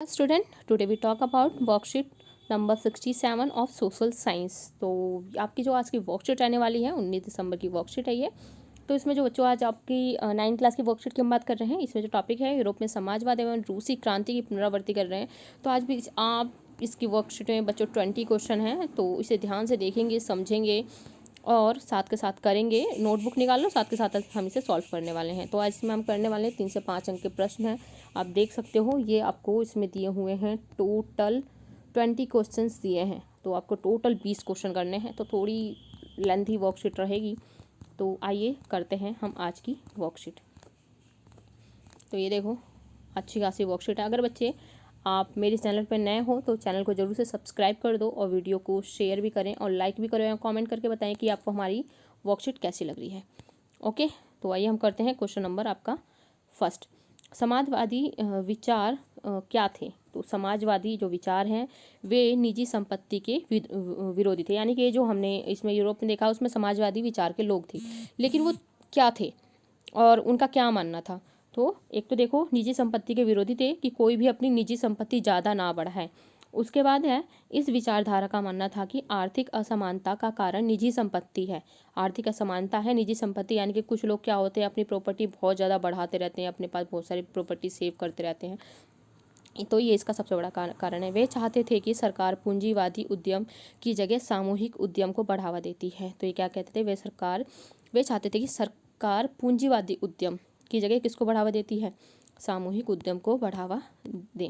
student, today we talk about worksheet number 67 of social science. तो आपकी जो आज की वर्कशीट रहने वाली है 19 दिसंबर की वर्कशीट है ये। तो इसमें जो बच्चों आज आपकी 9th क्लास की वर्कशीट की हम बात कर रहे हैं। इसमें जो टॉपिक है यूरोप में समाजवाद एवं रूसी क्रांति की पुनरावृत्ति कर रहे हैं। तो आज भी आप इसकी वर्कशीट में बच्चों 20 क्वेश्चन हैं, तो इसे ध्यान से देखेंगे, समझेंगे और साथ के साथ करेंगे। नोटबुक निकाल लो, साथ के साथ हम इसे सॉल्व करने वाले हैं। तो आज इसमें हम करने वाले हैं 3 से 5 अंक के प्रश्न हैं। आप देख सकते हो ये आपको इसमें दिए हुए हैं टोटल 20 क्वेश्चंस दिए हैं। तो आपको टोटल 20 क्वेश्चन करने हैं, तो थोड़ी लेंथी वर्कशीट रहेगी। तो आइए करते हैं हम आज की वर्कशीट। तो ये देखो अच्छी खासी वर्कशीट है। अगर बच्चे आप मेरे चैनल पर नए हो तो चैनल को ज़रूर से सब्सक्राइब कर दो और वीडियो को शेयर भी करें और लाइक भी करें और कमेंट करके बताएं कि आपको हमारी वर्कशीट कैसी लग रही है। ओके, तो आइए हम करते हैं क्वेश्चन नंबर आपका फर्स्ट। समाजवादी विचार क्या थे? तो समाजवादी जो विचार हैं वे निजी संपत्ति के विरोधी थे। यानी कि ये जो हमने इसमें यूरोप में देखा उसमें समाजवादी विचार के लोग थे, लेकिन वो क्या थे और उनका क्या मानना था? तो एक तो देखो निजी संपत्ति के विरोधी थे कि कोई भी अपनी निजी संपत्ति ज़्यादा ना बढ़ाए। उसके बाद है इस विचारधारा का मानना था कि आर्थिक असमानता का कारण निजी संपत्ति है। आर्थिक असमानता है निजी संपत्ति, यानी कि कुछ लोग क्या होते हैं अपनी प्रॉपर्टी बहुत ज़्यादा बढ़ाते रहते हैं, अपने पास बहुत सारी प्रॉपर्टी सेव करते रहते हैं। तो ये इसका सबसे बड़ा कारण है। वे चाहते थे कि सरकार पूंजीवादी उद्यम की जगह सामूहिक उद्यम को बढ़ावा देती है। तो ये क्या कहते थे, वे चाहते थे कि सरकार पूंजीवादी उद्यम की जगह किसको बढ़ावा देती है? सामूहिक उद्यम को बढ़ावा दें।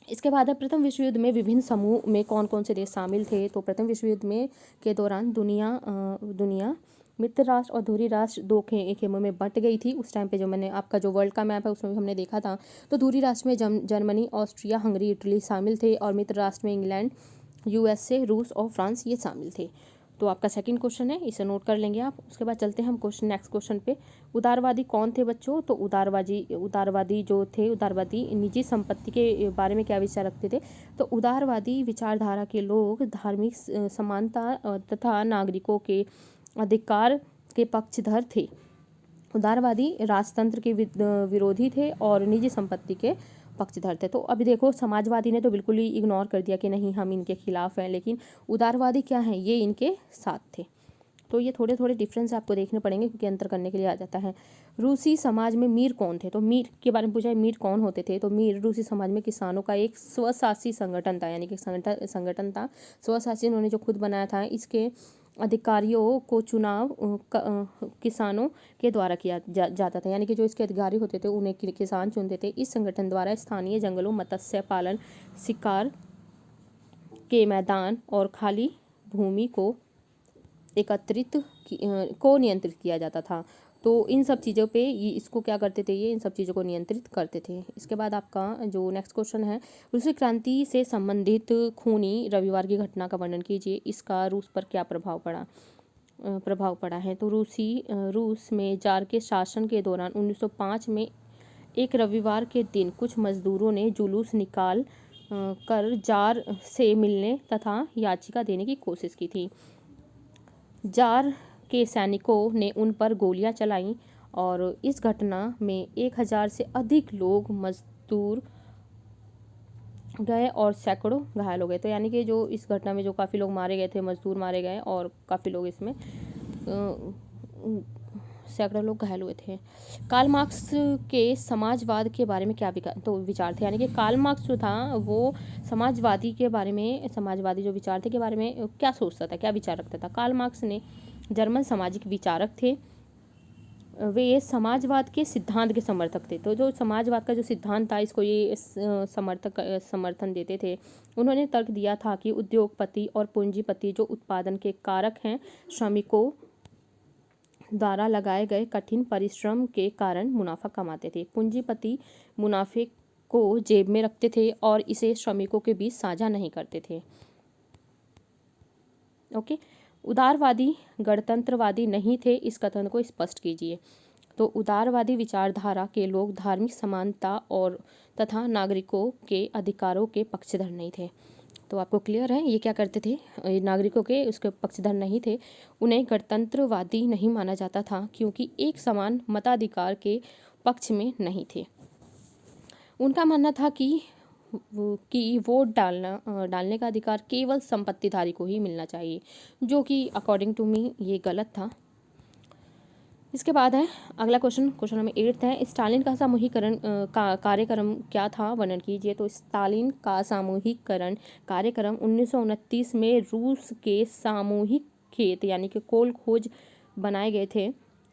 इसके बाद प्रथम विश्व युद्ध में विभिन्न समूह में कौन कौन से देश शामिल थे? तो प्रथम विश्व युद्ध में के दौरान दुनिया मित्र राष्ट्र और धुरी राष्ट्र दो खेमों में बंट गई थी। उस टाइम पे जो मैंने आपका जो वर्ल्ड का मैप है उसमें भी हमने देखा था। तो धुरी राष्ट्र में जर्मनी, ऑस्ट्रिया, हंगरी, इटली शामिल थे और मित्र राष्ट्र में इंग्लैंड, यूएसए, रूस और फ्रांस ये शामिल थे। तो आपका सेकंड क्वेश्चन है, इसे नोट कर लेंगे आप। उसके बाद चलते हैं हम नेक्स्ट क्वेश्चन पे। उदारवादी कौन थे बच्चों? तो उदारवादी जो थे, उदारवादी निजी संपत्ति के बारे में क्या विचार रखते थे? तो उदारवादी विचारधारा के लोग धार्मिक समानता तथा नागरिकों के अधिकार के पक्षधर थे। उदारवादी राजतंत्र के विरोधी थे और निजी संपत्ति के पक्षधर थे। तो अभी देखो समाजवादी ने तो बिल्कुल ही इग्नोर कर दिया कि नहीं हम इनके खिलाफ हैं, लेकिन उदारवादी क्या हैं, ये इनके साथ थे। तो ये थोड़े थोड़े डिफरेंस आपको देखने पड़ेंगे क्योंकि अंतर करने के लिए आ जाता है। रूसी समाज में मीर कौन थे? तो मीर के बारे में पूछा है, मीर कौन होते थे? तो मीर रूसी समाज में किसानों का एक स्वशासी संगठन था, यानी कि संगठन था स्वशासी, उन्होंने जो खुद बनाया था। इसके अधिकारियों को चुनाव किसानों के द्वारा किया जाता था, यानी कि जो इसके अधिकारी होते थे उन्हें किसान चुनते थे। इस संगठन द्वारा स्थानीय जंगलों, मत्स्य पालन, शिकार के मैदान और खाली भूमि को नियंत्रित किया जाता था। तो इन सब चीज़ों पे ये इसको क्या करते थे, ये इन सब चीज़ों को नियंत्रित करते थे। इसके बाद आपका जो नेक्स्ट क्वेश्चन है, रूसी क्रांति से संबंधित खूनी रविवार की घटना का वर्णन कीजिए। इसका रूस पर क्या प्रभाव पड़ा है? तो रूस में जार के शासन के दौरान 1905 में एक रविवार के दिन कुछ मजदूरों ने जुलूस निकाल कर जार से मिलने तथा याचिका देने की कोशिश की थी। जार के सैनिकों ने उन पर गोलियां चलाईं और इस घटना में 1000 से अधिक लोग मजदूर गए और सैकड़ों घायल हो गए। तो यानी कि जो इस घटना में जो काफ़ी लोग मारे गए थे, मजदूर मारे गए और काफ़ी लोग इसमें सैकड़ों लोग घायल हुए थे। कार्ल मार्क्स के समाजवाद के बारे में क्या विचार थे? यानी कि कार्ल मार्क्स जो था वो समाजवादी जो विचार थे के बारे में क्या सोचता था, क्या विचार रखता था? कार्ल मार्क्स ने जर्मन सामाजिक विचारक थे। वे समाजवाद के सिद्धांत के समर्थक थे। तो जो समाजवाद का जो सिद्धांत था इसको ये समर्थन देते थे। उन्होंने तर्क दिया था कि उद्योगपति और पूंजीपति जो उत्पादन के कारक हैं, श्रमिकों द्वारा लगाए गए कठिन परिश्रम के कारण मुनाफा कमाते थे। पूंजीपति मुनाफे को जेब में रखते थे और इसे श्रमिकों के बीच साझा नहीं करते थे। ओके, उदारवादी गणतंत्रवादी नहीं थे, इस कथन को स्पष्ट कीजिए। तो उदारवादी विचारधारा के लोग धार्मिक समानता और तथा नागरिकों के अधिकारों के पक्षधर नहीं थे। तो आपको क्लियर है ये क्या करते थे? नागरिकों के उसके पक्षधर नहीं थे। उन्हें गणतंत्रवादी नहीं माना जाता था क्योंकि एक समान मताधिकार के पक्ष में नहीं थे। उनका मानना था कि वोट डालने का अधिकार केवल संपत्तिधारी को ही मिलना चाहिए, जो कि अकॉर्डिंग टू मी ये गलत था। इसके बाद है अगला क्वेश्चन नंबर 8 है, स्टालिन का सामूहिकरण का कार्यक्रम क्या था, वर्णन कीजिए। तो स्टालिन का सामूहिकरण कार्यक्रम 1929 में रूस के सामूहिक खेत यानी कि कोल खोज बनाए गए थे।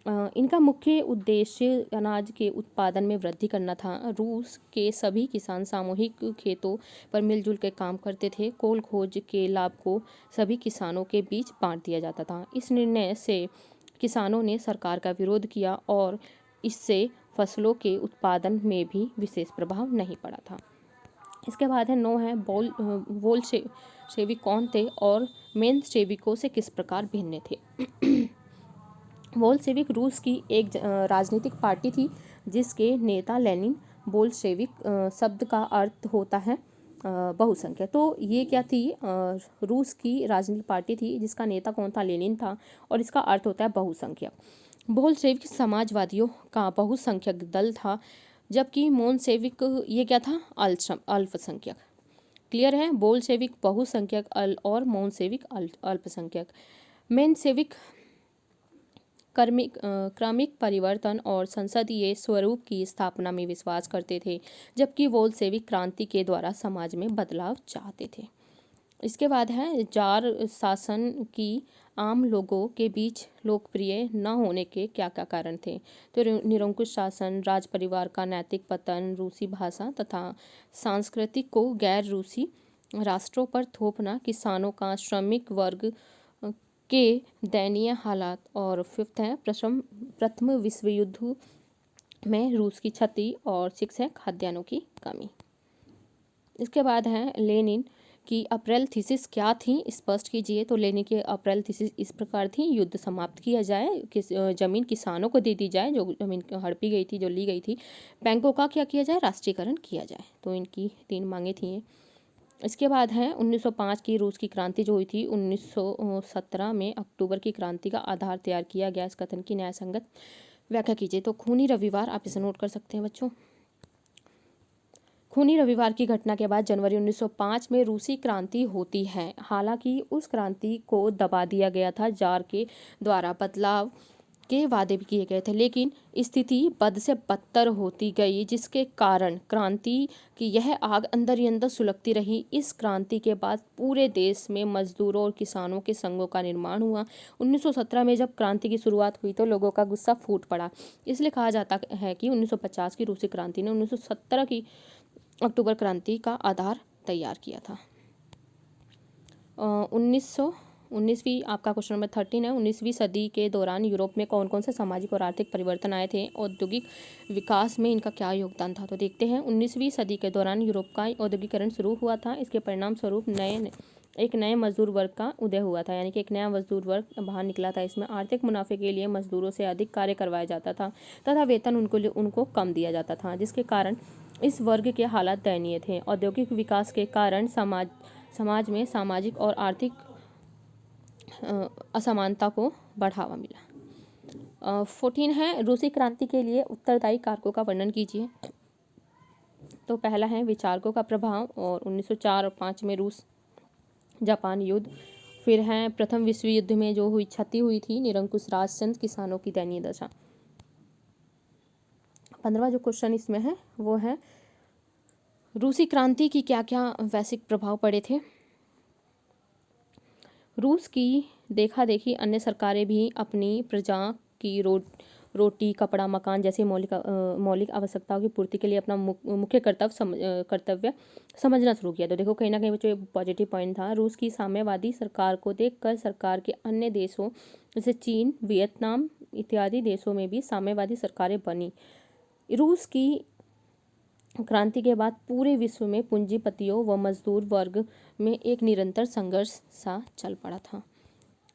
इनका मुख्य उद्देश्य अनाज के उत्पादन में वृद्धि करना था। रूस के सभी किसान सामूहिक खेतों पर मिलजुल कर काम करते थे। कोल खोज के लाभ को सभी किसानों के बीच बांट दिया जाता था। इस निर्णय से किसानों ने सरकार का विरोध किया और इससे फसलों के उत्पादन में भी विशेष प्रभाव नहीं पड़ा था। इसके बाद है 9 है वोल्शेविक कौन थे और मेंशेविकों से किस प्रकार भिन्न थे। बोल्शेविक रूस की एक राजनीतिक पार्टी थी जिसके नेता लेनिन। बोल्शेविक शब्द का अर्थ होता है बहुसंख्यक। तो ये क्या थी, रूस की राजनीतिक पार्टी थी जिसका नेता कौन था, लेनिन था, और इसका अर्थ होता है बहुसंख्यक। बोल्शेविक समाजवादियों का बहुसंख्यक दल था, जबकि मोनसेविक ये क्या था, अल्पसंख्यक। क्लियर है, बोल्शेविक बहुसंख्यक और मोनसेविक अल्पसंख्यक। मेनसेविक क्रमिक परिवर्तन और संसदीय स्वरूप की स्थापना में विश्वास करते थे, जबकि बोल्शेविक क्रांति के द्वारा समाज में बदलाव चाहते थे। इसके बाद है जार शासन की आम लोगों के बीच लोकप्रिय न होने के क्या क्या कारण थे। तो निरंकुश शासन, राज परिवार का नैतिक पतन, रूसी भाषा तथा सांस्कृतिक को गैर रूसी राष्ट्रों पर थोपना, किसानों का श्रमिक वर्ग के दयनीय हालात, और 5th है प्रथम विश्व युद्ध में रूस की क्षति, और 6 है खाद्यान्नों की कमी। इसके बाद है लेनिन की अप्रैल थीसिस क्या थी, स्पष्ट कीजिए। तो लेनिन की अप्रैल थीसिस इस प्रकार थी, युद्ध समाप्त किया जाए, जमीन किसानों को दे दी जाए, जो जमीन हड़पी गई थी, जो ली गई थी। बैंकों का क्या किया जाए, राष्ट्रीयकरण किया जाए। तो इनकी 3 मांगे थी। इसके बाद है 1905 की रूस की क्रांति जो हुई थी। 1917 में अक्टूबर की क्रांति का आधार तैयार किया गया। इस कथन की न्याय संगत व्याख्या कीजिए। तो खूनी रविवार, आप इसे नोट कर सकते हैं बच्चों। खूनी रविवार की घटना के बाद जनवरी 1905 में रूसी क्रांति होती है। हालांकि उस क्रांति को दबा दिया गया था, जार के द्वारा बदलाव के वादे भी किए गए थे, लेकिन स्थिति बद से बदतर होती गई, जिसके कारण क्रांति की यह आग अंदर ही अंदर सुलगती रही। इस क्रांति के बाद पूरे देश में मजदूरों और किसानों के संघों का निर्माण हुआ। 1917 में जब क्रांति की शुरुआत हुई तो लोगों का गुस्सा फूट पड़ा। इसलिए कहा जाता है कि 1950 की रूसी क्रांति ने 1917 की अक्टूबर क्रांति का आधार तैयार किया था। 19वीं आपका क्वेश्चन नंबर 13 है, 19वीं सदी के दौरान यूरोप में कौन कौन से सामाजिक और आर्थिक परिवर्तन आए थे, औद्योगिक विकास में इनका क्या योगदान था। तो देखते हैं, 19वीं सदी के दौरान यूरोप का औद्योगिकरण शुरू हुआ था। इसके परिणाम स्वरूप एक नए मजदूर वर्ग का उदय हुआ था, यानी कि एक नया मजदूर वर्ग बाहर निकला था। इसमें आर्थिक मुनाफे के लिए मजदूरों से अधिक कार्य करवाया जाता था तथा वेतन उनको कम दिया जाता था, जिसके कारण इस वर्ग के हालात दयनीय थे। औद्योगिक विकास के कारण समाज में सामाजिक और आर्थिक असमानता को बढ़ावा मिला। 14 है, रूसी क्रांति के लिए उत्तरदायी कारकों का वर्णन कीजिए। तो पहला है विचारकों का प्रभाव, और 1904 और 5 में रूस जापान युद्ध। फिर है प्रथम विश्व युद्ध में जो क्षति हुई थी, निरंकुश राजतंत्र, किसानों की दयनीय दशा। 15वां जो क्वेश्चन इसमें है वो है रूसी क्रांति की क्या क्या वैश्विक प्रभाव पड़े थे। रूस की देखा देखी अन्य सरकारें भी अपनी प्रजा की रोटी, कपड़ा, मकान जैसी मौलिक आवश्यकताओं की पूर्ति के लिए अपना मुख्य कर्तव्य समझना शुरू किया। तो देखो, कहीं ना कहीं जो पॉजिटिव पॉइंट था, रूस की साम्यवादी सरकार को देखकर सरकार के अन्य देशों जैसे चीन, वियतनाम इत्यादि देशों में भी साम्यवादी सरकारें बनी। रूस की क्रांति के बाद पूरे विश्व में पूंजीपतियों व मजदूर वर्ग में एक निरंतर संघर्ष सा चल पड़ा था।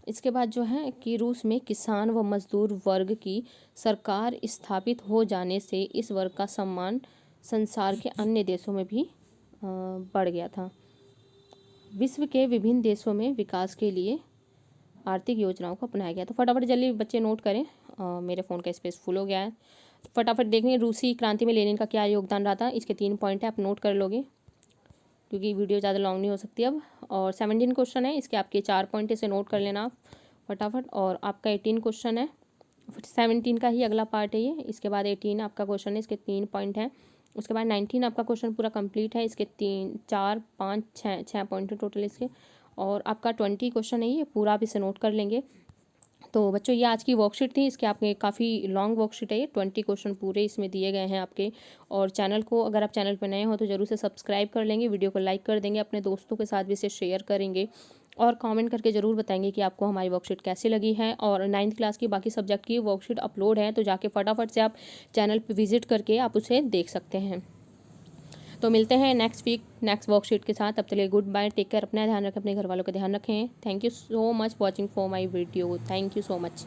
इसके बाद जो है कि रूस में किसान व मजदूर वर्ग की सरकार स्थापित हो जाने से इस वर्ग का सम्मान संसार के अन्य देशों में भी बढ़ गया था। विश्व के विभिन्न देशों में विकास के लिए आर्थिक योजनाओं को अपनाया गया। तो फटाफट जल्दी बच्चे नोट करें, मेरे फ़ोन का स्पेस फुल हो गया है। फटाफट देखेंगे रूसी क्रांति में लेनिन का क्या योगदान रहा था। इसके 3 पॉइंट है, आप नोट कर लोगे क्योंकि वीडियो ज़्यादा लॉन्ग नहीं हो सकती अब। और 17 क्वेश्चन है, इसके आपके 4 पॉइंट, इसे नोट कर लेना आप फटाफट। और आपका 18 क्वेश्चन है, 17 का ही अगला पार्ट है ये। इसके बाद 18 आपका क्वेश्चन है, इसके 3 पॉइंट हैं। उसके बाद 19 आपका क्वेश्चन पूरा कंप्लीट है, इसके 3 4 5 6 पॉइंट है टोटल इसके। और आपका 20 क्वेश्चन है ये पूरा, आप इसे नोट कर लेंगे। तो बच्चों ये आज की वर्कशीट थी, इसके आपके काफ़ी लॉन्ग वर्कशीट है ये, 20 क्वेश्चन पूरे इसमें दिए गए हैं आपके। और चैनल को, अगर आप चैनल पर नए हो तो ज़रूर से सब्सक्राइब कर लेंगे, वीडियो को लाइक कर देंगे, अपने दोस्तों के साथ भी इसे शेयर करेंगे और कमेंट करके ज़रूर बताएंगे कि आपको हमारी वर्कशीट कैसी लगी है। और 9th क्लास की बाकी सब्जेक्ट की वर्कशीट अपलोड है, तो जाके फटाफट से आप चैनल पर विजिट करके आप उसे देख सकते हैं। तो मिलते हैं नेक्स्ट वीक नेक्स्ट वर्कशीट के साथ। तब तक के लिए गुड बाय, टेक केयर, अपना ध्यान रखें, अपने घर वालों का ध्यान रखें। Thank you so much watching for my video, thank you so much.